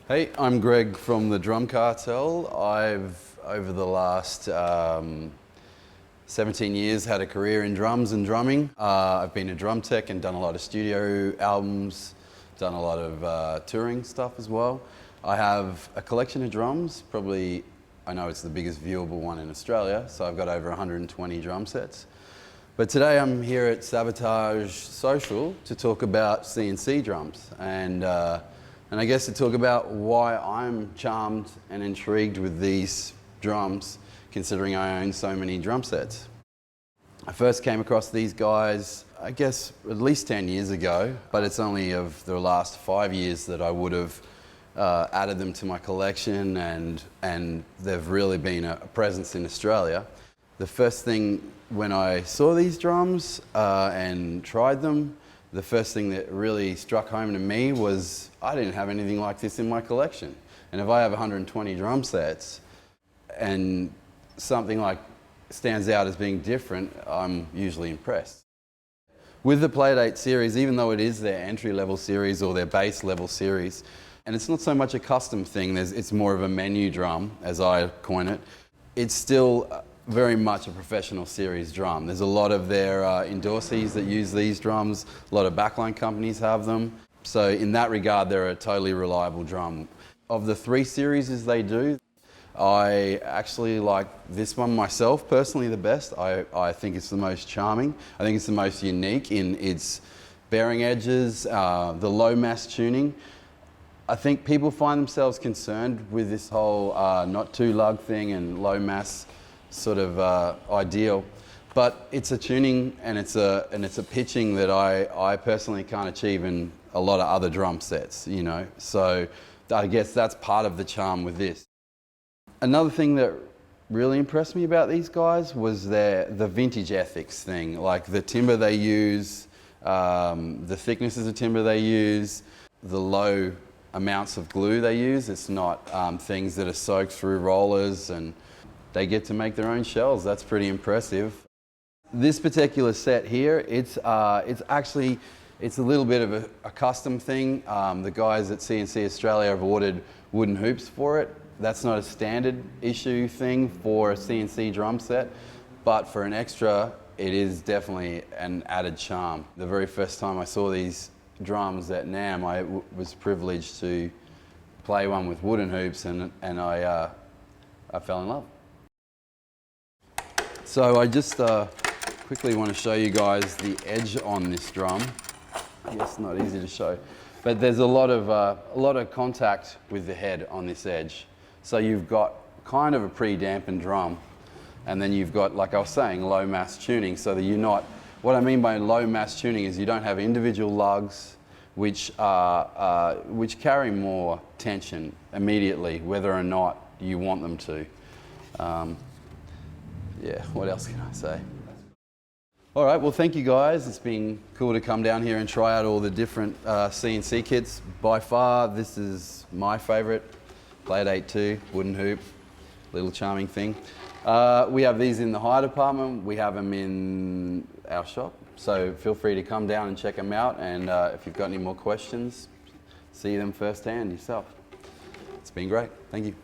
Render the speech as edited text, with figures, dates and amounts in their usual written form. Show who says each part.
Speaker 1: Hey, I'm Greg from the Drum Cartel. I've, over the last 17 years, had a career in drums and drumming. I've been a drum tech and done a lot of studio albums, done a lot of touring stuff as well. I have a collection of drums, probably, I know it's the biggest viewable one in Australia, so I've got over 120 drum sets. But today I'm here at Sabotage Social to talk about C&C drums and I guess to talk about why I'm charmed and intrigued with these drums, considering I own so many drum sets. I first came across these guys, I guess, at least 10 years ago, but it's only of the last 5 years that I would have added them to my collection, and they've really been a presence in Australia. The first thing when I saw these drums and tried them, the first thing that really struck home to me was I didn't have anything like this in my collection. And if I have 120 drum sets and something like stands out as being different, I'm usually impressed. With the Playdate series, even though it is their entry-level series or their base level series, and it's not so much a custom thing, it's more of a menu drum, as I coin it, it's still very much a professional series drum. There's a lot of their endorsees that use these drums, a lot of backline companies have them. So in that regard, they're a totally reliable drum. Of the 3 series they do, I actually like this one myself personally the best. I think it's the most charming. I think it's the most unique in its bearing edges, the low mass tuning. I think people find themselves concerned with this whole not too lug thing and low mass sort of ideal, but it's a tuning and it's a pitching that I personally can't achieve in a lot of other drum sets, you know. So I guess that's part of the charm with this. Another thing that really impressed me about these guys was the vintage ethics thing, like the timber they use, the thicknesses of timber they use, the low amounts of glue they use. It's not things that are soaked through rollers, and they get to make their own shells. That's pretty impressive. This particular set here, it's a little bit of a custom thing. The guys at C&C Australia have ordered wooden hoops for it. That's not a standard issue thing for a C&C drum set, but for an extra, it is definitely an added charm. The very first time I saw these drums at NAMM, I was privileged to play one with wooden hoops, and I fell in love. So I just quickly want to show you guys the edge on this drum. I guess not easy to show, but there's a lot of contact with the head on this edge. So you've got kind of a pre-dampened drum, and then you've got, like I was saying, low mass tuning, so that you're not. What I mean by low mass tuning is you don't have individual lugs which carry more tension immediately, whether or not you want them to. Yeah, what else can I say? All right, well, thank you guys. It's been cool to come down here and try out all the different C&C kits. By far, this is my favorite. Playdate 2, wooden hoop, little charming thing. We have these in the hire department. We have them in our shop. So feel free to come down and check them out. And if you've got any more questions, see them firsthand yourself. It's been great. Thank you.